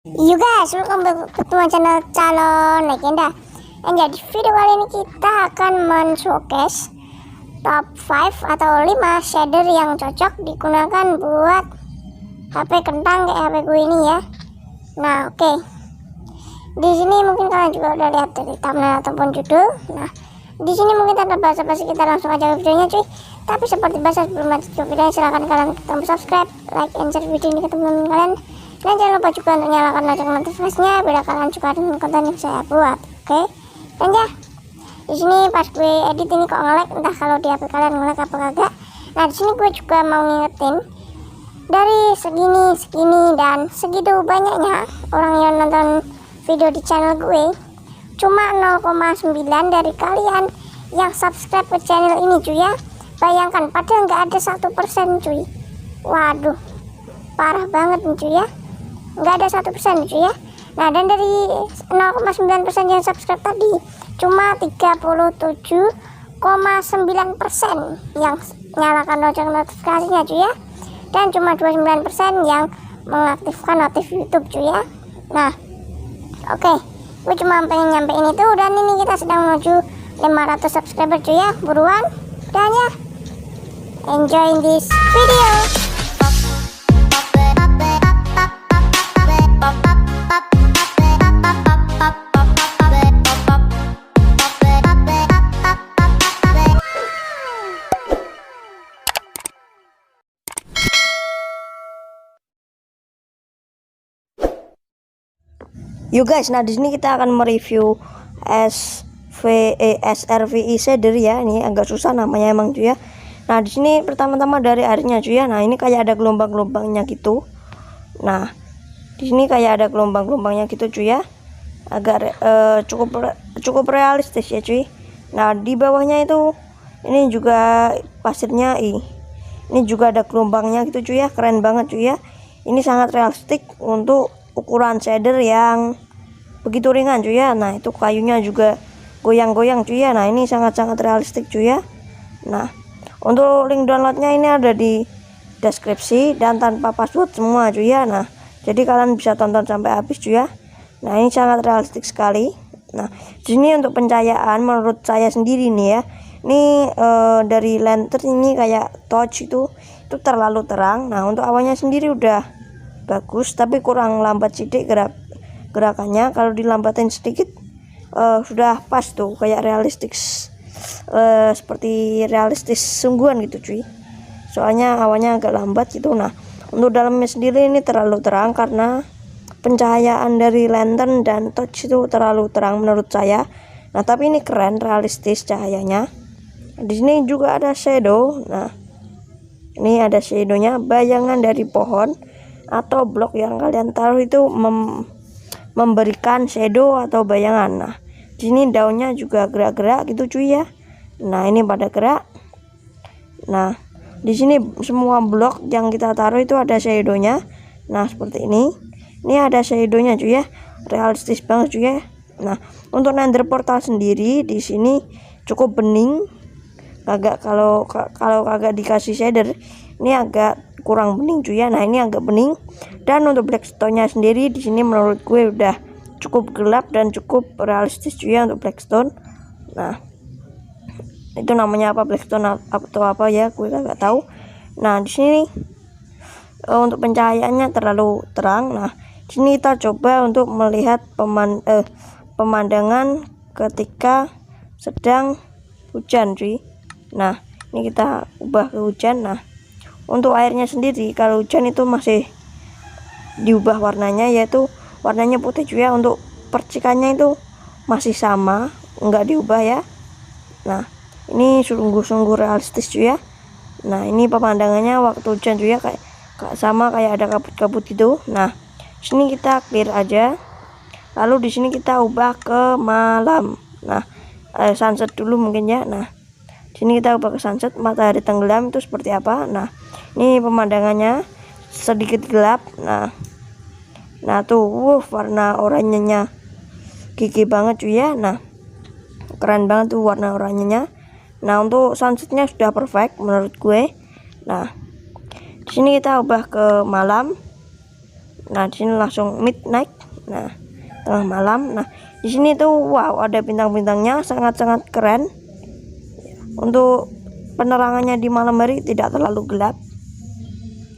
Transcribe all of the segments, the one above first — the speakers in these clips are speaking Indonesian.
You guys, welcome back to my channel Calon Legenda. Dan jadi video kali ini kita akan men-showcase top 5 atau 5 shader yang cocok digunakan buat HP kentang kayak HP gue ini ya. Nah, oke. Di sini mungkin kalian juga udah lihat dari thumbnail ataupun judul. Nah, di sini mungkin tanpa basa-basi kita langsung aja ke videonya cuy. Tapi seperti biasa sebelum lanjut ke video, silahkan kalian tekan subscribe, like, and share video ini ke teman-teman kalian. Dan jangan lupa juga untuk nyalakan lonceng notifikasinya biar kalian suka dengan konten yang saya buat. Oke. Dan ya, di sini pas gue edit ini kok nge-lag, entah kalau di HP kalian nge-lag apa kagak. Nah, di sini gue juga mau ngingetin dari segini dan segitu banyaknya orang yang nonton video di channel gue, cuma 0,9 dari kalian yang subscribe ke channel ini cuy ya. Bayangkan, padahal nggak ada 1% cuy. Waduh, parah banget nih cuy ya. Nggak ada 1% cuy ya. Nah, dan dari 0,9% yang subscribe tadi, cuma 37,9% yang nyalakan lonceng notifikasinya cuy ya. Dan cuma 29% yang mengaktifkan notif YouTube cuy ya. Nah, oke, gue cuma pengen nyampein itu. Dan ini kita sedang menuju 500 subscriber cuy ya. Buruan. Dan ya, enjoy this video. Yo guys, nah di sini kita akan mereview SRVI shader ya. Ini agak susah namanya emang cuy ya. Nah di sini pertama-tama dari airnya cuy ya. Nah ini kayak ada gelombang-gelombangnya gitu. Nah di sini kayak ada gelombang-gelombangnya gitu cuy ya. Agak cukup realistis ya cuy. Nah di bawahnya itu ini juga pasirnya ini juga ada gelombangnya gitu cuy ya. Keren banget cuy ya. Ini sangat realistik untuk ukuran shader yang begitu ringan cuy ya. Nah itu kayunya juga goyang-goyang cuy ya. Nah ini sangat-sangat realistik cuy ya. Nah untuk link downloadnya ini ada di deskripsi dan tanpa password semua cuy ya. Nah jadi kalian bisa tonton sampai habis cuy ya. Nah ini sangat realistik sekali. Nah di sini untuk pencahayaan menurut saya sendiri nih ya, ini dari lantern ini kayak torch itu terlalu terang. Nah untuk awalnya sendiri udah bagus, tapi kurang lambat sidik gerakannya. Kalau dilambatin sedikit sudah pas tuh, kayak realistik, seperti realistis sungguhan gitu cuy. Soalnya awalnya agak lambat gitu. Nah untuk dalamnya sendiri ini terlalu terang karena pencahayaan dari lantern dan torch itu terlalu terang menurut saya. Nah tapi ini keren, realistis cahayanya. Di sini juga ada shadow. Nah ini ada shadownya, bayangan dari pohon atau blok yang kalian taruh itu memberikan shadow atau bayangan. Nah di sini daunnya juga gerak-gerak gitu cuy ya. Nah ini pada gerak. Nah di sini semua blok yang kita taruh itu ada shadownya. Nah seperti ini ada shadownya cuy ya, realistis banget cuy ya. Nah untuk nether portal sendiri di sini cukup bening, kagak kalau kagak dikasih shader ini agak kurang bening cuy ya. Nah ini agak bening. Dan untuk blackstone nya sendiri di sini menurut gue udah cukup gelap dan cukup realistis cuy ya untuk blackstone. Nah itu namanya apa, blackstone atau apa ya, gue kagak tahu. Nah di sini untuk pencahayaannya terlalu terang. Nah di sini kita coba untuk melihat pemandangan ketika sedang hujan cuy. Nah ini kita ubah ke hujan. Nah untuk airnya sendiri kalau hujan itu masih diubah warnanya, yaitu warnanya putih cuy ya. Untuk percikannya itu masih sama, enggak diubah ya. Nah ini sungguh-sungguh realistis cuy ya. Nah ini pemandangannya waktu hujan cuy ya, kayak sama kayak ada kabut-kabut gitu. Nah sini kita clear aja, lalu di sini kita ubah ke malam. Nah sunset dulu mungkin ya. Nah sini kita ubah ke sunset, matahari tenggelam itu seperti apa. Nah ini pemandangannya sedikit gelap. Nah tuh warna oranyenya gigi banget cuy ya. Nah keren banget tuh warna oranyenya. Nah untuk sunsetnya sudah perfect menurut gue. Nah di sini kita ubah ke malam. Nah, di sini langsung midnight. Nah, tengah malam. Nah, di sini tuh wow, ada bintang-bintangnya, sangat-sangat keren. Untuk penerangannya di malam hari tidak terlalu gelap.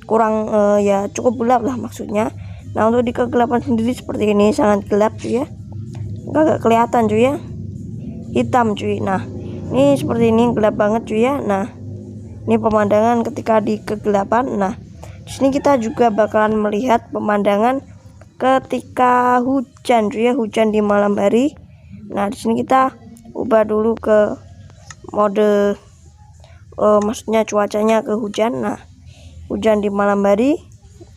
Kurang ya cukup gelap lah maksudnya. Nah, untuk di kegelapan sendiri seperti ini sangat gelap cuy ya. Gak kelihatan cuy ya. Hitam cuy. Nah, ini seperti ini gelap banget cuy ya. Nah, ini pemandangan ketika di kegelapan. Nah, di sini kita juga bakalan melihat pemandangan ketika hujan cuy ya, hujan di malam hari. Nah, di sini kita ubah dulu ke mode maksudnya cuacanya ke hujan. Nah, hujan di malam hari.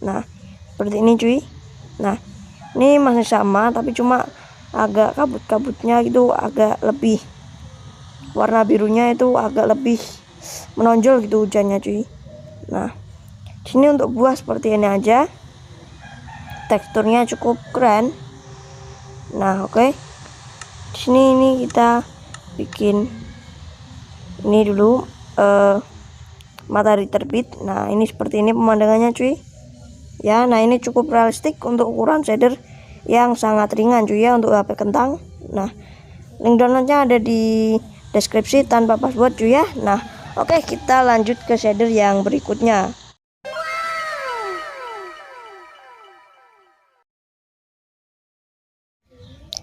Nah, seperti ini cuy. Nah, ini masih sama tapi cuma agak kabut-kabutnya itu agak lebih, warna birunya itu agak lebih menonjol gitu hujannya cuy. Nah, sini untuk buah seperti ini aja, teksturnya cukup keren. Nah, oke. Di sini ini kita bikin ini dulu matahari terbit. Nah, ini seperti ini pemandangannya cuy ya. Nah, ini cukup realistik untuk ukuran shader yang sangat ringan cuy ya untuk HP kentang. Nah, link downloadnya ada di deskripsi tanpa password cuy ya. Nah, oke, kita lanjut ke shader yang berikutnya.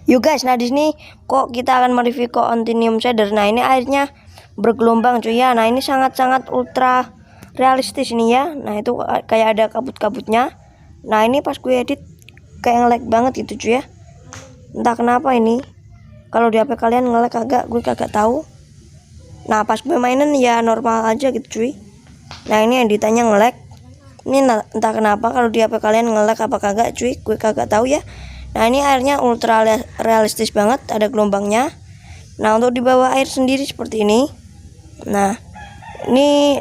Yuk guys, nah di sini kok kita akan mereview continuum shader. Nah, ini airnya bergelombang cuy ya. Nah, ini sangat-sangat ultra realistis ini ya. Nah, itu kayak ada kabut-kabutnya. Nah, ini pas gue edit kayak nge-lag banget gitu cuy ya. Entah kenapa ini. Kalau di HP kalian nge-lag agak, gue kagak tahu. Nah, pas gue mainin ya normal aja gitu cuy. Nah, ini editannya nge-lag. Ini entah kenapa kalau di HP kalian nge-lag apa kagak cuy, gue kagak tahu ya. Nah, ini airnya ultra realistis banget, ada gelombangnya. Nah, untuk di bawah air sendiri seperti ini. Nah, ini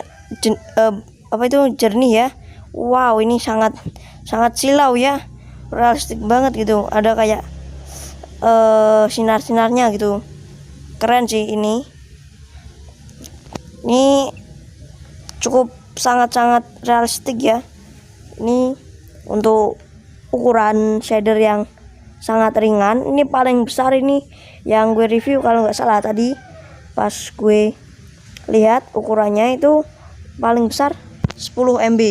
apa itu jernih ya. Wow, ini sangat silau ya. Realistik banget gitu. Ada kayak sinar-sinarnya gitu. Keren sih ini. Ini cukup sangat realistik ya. Ini untuk ukuran shader yang sangat ringan. Ini paling besar ini yang gue review kalau nggak salah tadi pas gue lihat ukurannya itu paling besar 10 MB.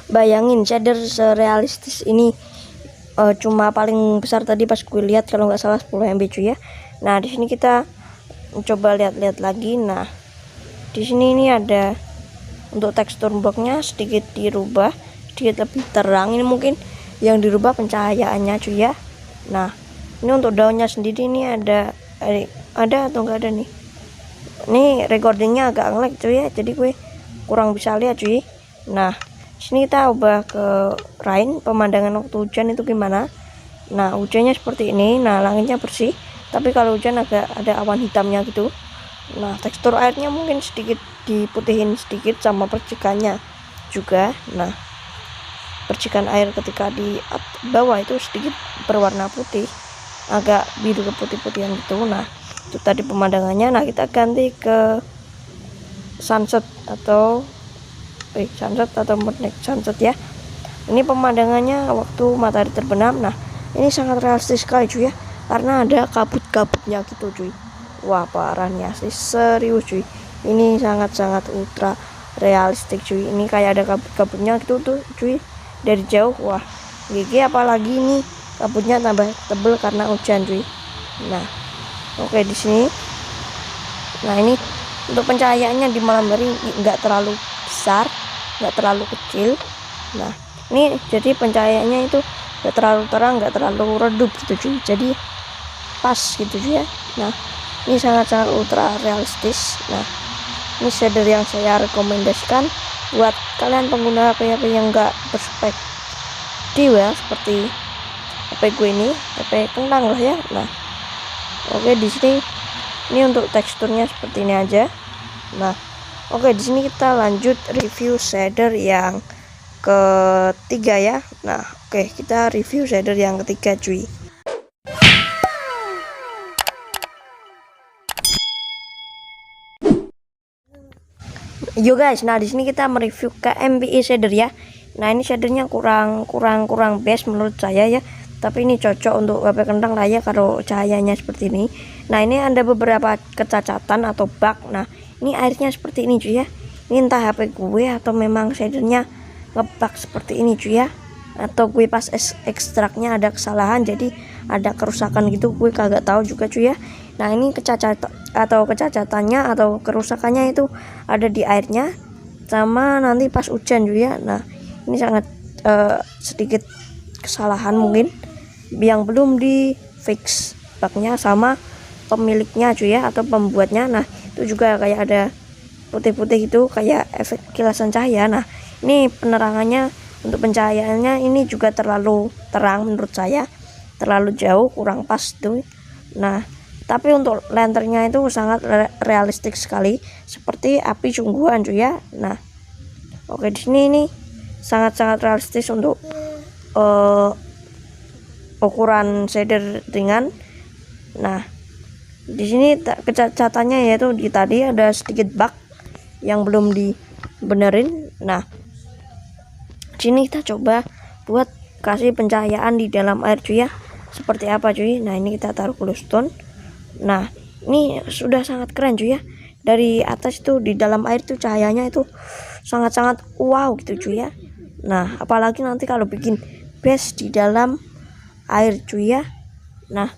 Bayangin shader serealistis ini cuma paling besar tadi pas gue lihat kalau nggak salah 10 MB cuy ya. Nah, di sini kita coba lihat lagi. Nah, di sini ini ada untuk tekstur boxnya sedikit dirubah, sedikit lebih terang. Ini mungkin yang dirubah pencahayaannya cuy ya. Nah, ini untuk daunnya sendiri ini ada atau enggak ada nih. Ini recordingnya agak nge-lag cuy ya, jadi gue kurang bisa lihat cuy. Nah, sini kita ubah ke rain, pemandangan waktu hujan itu gimana. Nah, hujannya seperti ini. Nah, langitnya bersih, tapi kalau hujan agak ada awan hitamnya gitu. Nah, tekstur airnya mungkin sedikit diputihin sedikit sama percikannya juga. Nah, percikan air ketika di bawah itu sedikit berwarna putih, agak biru ke putih-putihan gitu. Nah, itu tadi pemandangannya. Nah, kita ganti ke sunset atau midnight sunset ya. Ini pemandangannya waktu matahari terbenam. Nah, ini sangat realistis sekali cuy ya, karena ada kabut-kabutnya gitu cuy. Wah, parah nih asli, serius cuy. Ini sangat ultra realistik cuy. Ini kayak ada kabut-kabutnya gitu tuh cuy dari jauh. Wah, GG, apalagi ini kabutnya tambah tebel karena hujan cuy. Nah, oke, di sini. Nah, ini untuk pencahayaannya di malam hari nggak terlalu besar, nggak terlalu kecil. Nah, ini jadi pencahayaannya itu nggak terlalu terang, nggak terlalu redup gitu cuy. Jadi pas gitu cuy ya. Nah, ini sangat ultra realistis. Nah, ini shader yang saya rekomendasikan buat kalian pengguna HP yang nggak berspek ya, seperti HP gue ini, HP kentang lah ya. Nah, oke, di sini ini untuk teksturnya seperti ini aja. Nah, oke, di sini kita lanjut review shader yang ketiga ya. Nah, oke, kita review shader yang ketiga cuy. Yo guys, nah di sini kita mereview KMPI shader ya. Nah ini shadernya kurang best menurut saya ya, tapi ini cocok untuk HP kentang lah ya kalau cahayanya seperti ini. Nah ini ada beberapa kecacatan atau bug. Nah ini airnya seperti ini cuy ya, ini entah HP gue atau memang shadernya ngebug seperti ini cuy ya, atau gue pas ekstraknya ada kesalahan jadi ada kerusakan gitu, gue kagak tahu juga cuy ya. Nah ini kecacatannya atau kerusakannya itu ada di airnya sama nanti pas hujan cuy ya. Nah ini sangat sedikit kesalahan mungkin yang belum di fix bugnya sama pemiliknya cuy ya, atau pembuatnya. Nah itu juga kayak ada putih-putih itu kayak efek kilasan cahaya. Nah ini penerangannya untuk pencahayaannya ini juga terlalu terang menurut saya, terlalu jauh, kurang pas tuh. Nah tapi untuk lanternnya itu sangat realistik sekali seperti api sungguhan cuy ya. Nah oke, di sini ini sangat realistis untuk ukuran shader ringan. Nah di sini kecacatannya yaitu di tadi ada sedikit bug yang belum dibenerin. Nah sini kita coba buat kasih pencahayaan di dalam air cuy ya, seperti apa cuy. Nah ini kita taruh glowstone. Nah ini sudah sangat keren cuy ya, dari atas itu di dalam air tuh cahayanya itu sangat wow gitu cuy ya. Nah apalagi nanti kalau bikin base di dalam air cuy ya. Nah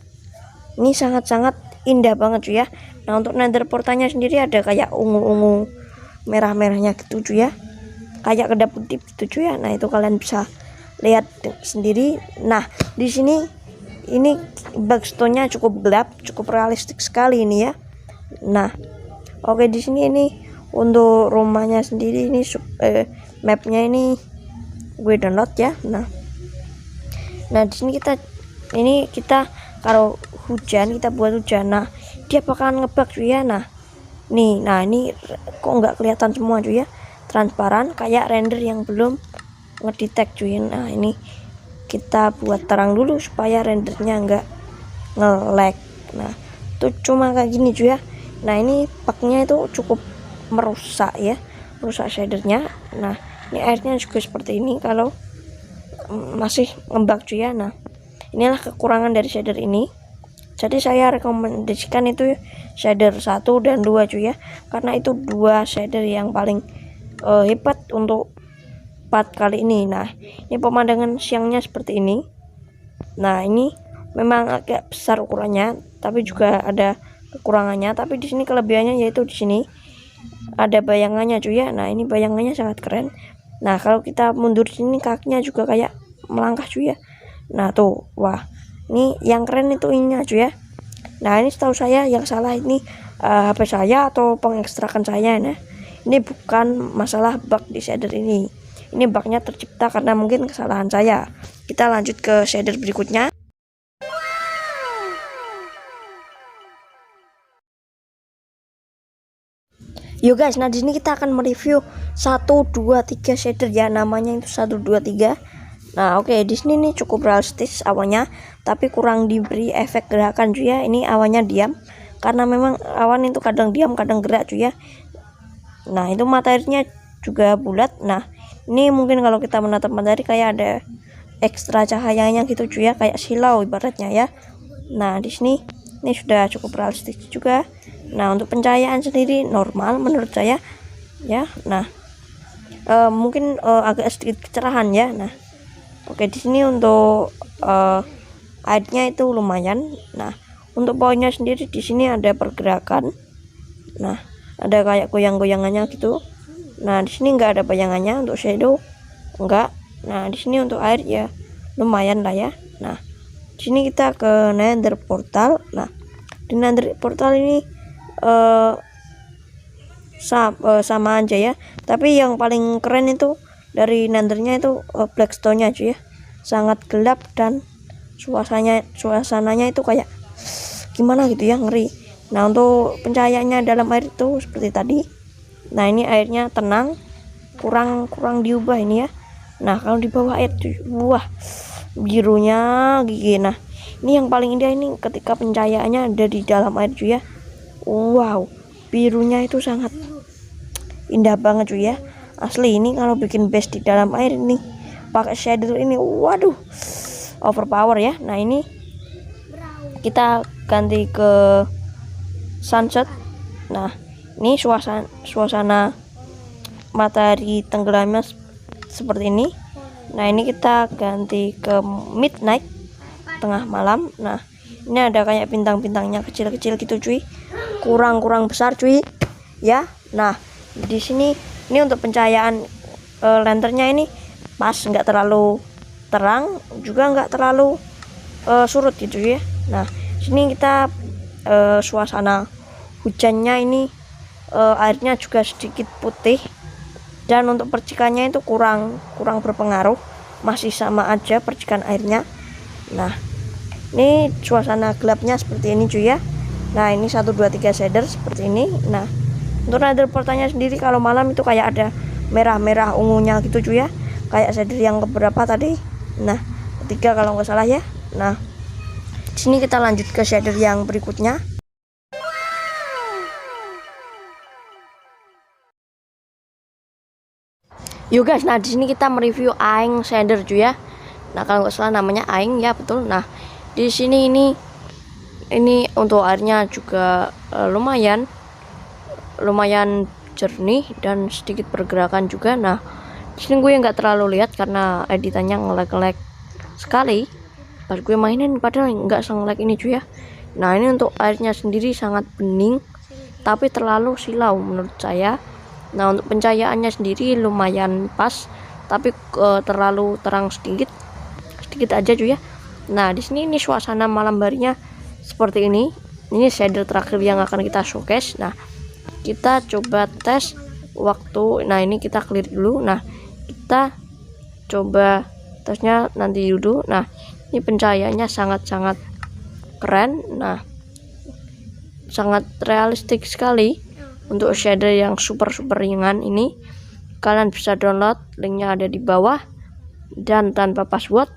ini sangat indah banget cuy ya. Nah untuk nether portalnya sendiri ada kayak ungu merah-merahnya gitu cuy ya, kayak kedap-kedip gitu cuy ya. Nah itu kalian bisa lihat sendiri. Nah di sini ini backstone-nya cukup gelap, cukup realistik sekali ini ya. Nah oke, di sini ini untuk rumahnya sendiri ini mapnya ini gue download ya. Nah di sini kita kalau hujan, kita buat hujan, nah dia bakalan ngebug cuy ya. Nah ini kok nggak kelihatan semua cuy ya, transparan kayak render yang belum ngedetect cuy. Nah ini kita buat terang dulu supaya rendernya nggak nge-lag. Nah itu cuma kayak gini cuy ya. Nah ini bugnya itu cukup merusak shadernya. Nah ini airnya juga seperti ini kalau masih ngebug cuy ya. Nah inilah kekurangan dari shader ini, jadi saya rekomendasikan itu shader 1 dan 2 cuy ya, karena itu dua shader yang paling hebat untuk part kali ini. Nah ini pemandangan siangnya seperti ini. Nah ini memang agak besar ukurannya, tapi juga ada kekurangannya. Tapi di sini kelebihannya yaitu di sini ada bayangannya cuy ya. Nah ini bayangannya sangat keren. Nah kalau kita mundur sini kakinya juga kayak melangkah cuy ya. Nah tuh, wah ini yang keren itu ininya cuy ya. Nah ini setahu saya yang salah ini HP saya atau pengekstrakan saya. Nah ini bukan masalah bug di shader ini bugnya tercipta karena mungkin kesalahan saya. Kita lanjut ke shader berikutnya. Yo guys, nah di sini kita akan mereview 1, 2, 3 shader ya, namanya itu 1, 2, 3. Nah oke, di sini nih cukup realistis awannya, tapi kurang diberi efek gerakan cuy ya. Ini awannya diam karena memang awan itu kadang diam kadang gerak cuy ya. Nah itu mataharinya juga bulat. Nah ini mungkin kalau kita menatap matahari kayak ada ekstra cahayanya gitu cuy ya, kayak silau ibaratnya ya. Nah di sini ini sudah cukup realistis juga. Nah untuk pencahayaan sendiri normal menurut saya ya. Nah mungkin agak sedikit kecerahan ya. Nah oke, di sini untuk airnya itu lumayan. Nah untuk poinnya sendiri di sini ada pergerakan. Nah ada kayak goyang-goyangannya gitu. Nah di sini nggak ada bayangannya, untuk shadow enggak. Nah di sini untuk air ya lumayan lah ya. Nah di sini kita ke nether portal. Nah di nether portal ini sama aja ya, tapi yang paling keren itu dari nethernya itu blackstone-nya cuy ya, sangat gelap dan suasananya itu kayak gimana gitu ya, ngeri. Nah untuk pencahayaannya dalam air itu seperti tadi. Nah ini airnya tenang, kurang diubah ini ya. Nah kalau di bawah air tuh, wah birunya gigi. Nah ini yang paling indah ini ketika pencahayaannya ada di dalam air cuy ya. Wow, birunya itu sangat indah banget cuy ya. Asli ini kalau bikin base di dalam air ini pakai shader ini, waduh, overpower ya. Nah ini kita ganti ke sunset. Nah ini suasana matahari tenggelamnya seperti ini. Nah ini kita ganti ke midnight, tengah malam. Nah ini ada kayak bintang-bintangnya kecil-kecil gitu cuy, kurang besar cuy ya. Nah di sini ini untuk pencahayaan lanternnya ini pas, nggak terlalu terang juga nggak terlalu surut gitu ya. Nah sini kita suasana hujannya ini airnya juga sedikit putih, dan untuk percikannya itu kurang berpengaruh, masih sama aja percikan airnya. Nah ini suasana gelapnya seperti ini cuy ya. Nah ini 1 2 3 shader seperti ini. Nah untuk render portanya sendiri kalau malam itu kayak ada merah ungunya gitu cuy ya, kayak shader yang keberapa tadi. Nah ketiga kalau nggak salah ya. Nah sini kita lanjut ke shader yang berikutnya. Yuk guys, nah di sini kita mereview Aing shader cuy ya. Nah kalau nggak salah namanya Aing ya, betul. Nah di sini ini untuk airnya juga lumayan jernih dan sedikit pergerakan juga. Nah di sini gue nggak terlalu lihat karena editannya nge-lag sekali pas gue mainin, padahal nggak se-lag ini cuy ya. Nah ini untuk airnya sendiri sangat bening tapi terlalu silau menurut saya. Nah untuk pencahayaannya sendiri lumayan pas, tapi terlalu terang sedikit aja cuy ya. Nah di sini ini suasana malam harinya seperti ini. Ini shader terakhir yang akan kita showcase. Nah kita coba tes waktu. Nah ini kita clear dulu. Nah kita coba tesnya nanti dulu. Nah ini pencahayaannya sangat keren. Nah sangat realistik sekali. Untuk shader yang super ringan ini, kalian bisa download, linknya ada di bawah dan tanpa password.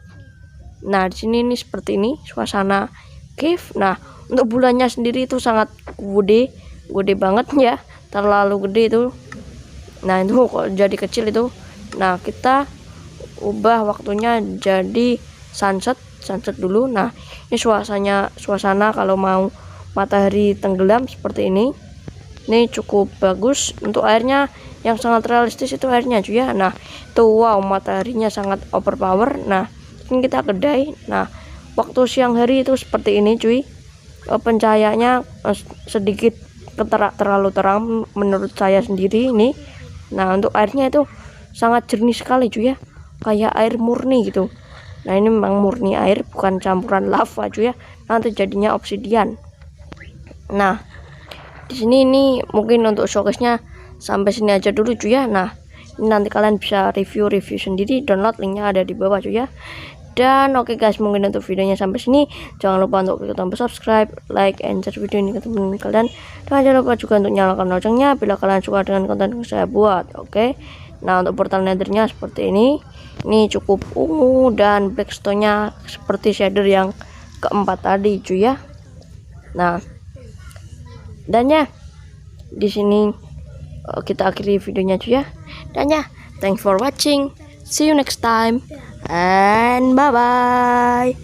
Nah di sini ini seperti ini suasana cave. Nah untuk bulannya sendiri itu sangat gede banget ya, terlalu gede itu. Nah itu kok jadi kecil itu. Nah kita ubah waktunya jadi sunset dulu. Nah ini suasana kalau mau matahari tenggelam seperti ini. Ini cukup bagus. Untuk airnya yang sangat realistis itu airnya cuy ya. Nah itu wow, mataharinya sangat overpower. Nah ini kita kedai. Nah waktu siang hari itu seperti ini cuy, pencahayaannya sedikit terlalu terang menurut saya sendiri ini. Nah untuk airnya itu sangat jernih sekali cuy ya, kayak air murni gitu. Nah ini memang murni air, bukan campuran lava cuy ya, nanti jadinya obsidian. Nah di sini ini mungkin untuk showcase-nya sampai sini aja dulu cuy ya. Nah ini nanti kalian bisa review sendiri, download, linknya ada di bawah cuy ya. Dan oke guys, mungkin untuk videonya sampai sini. Jangan lupa untuk klik tombol subscribe, like, and share video ini ke teman kalian. Dan jangan lupa juga untuk nyalakan loncengnya bila kalian suka dengan konten yang saya buat. Oke. Nah untuk portal nethernya seperti ini. Ini cukup ungu dan blackstone-nya seperti shader yang keempat tadi cuy ya. Nah dan ya di sini kita akhiri videonya cuy ya. Dan ya, thanks for watching, see you next time, and bye bye.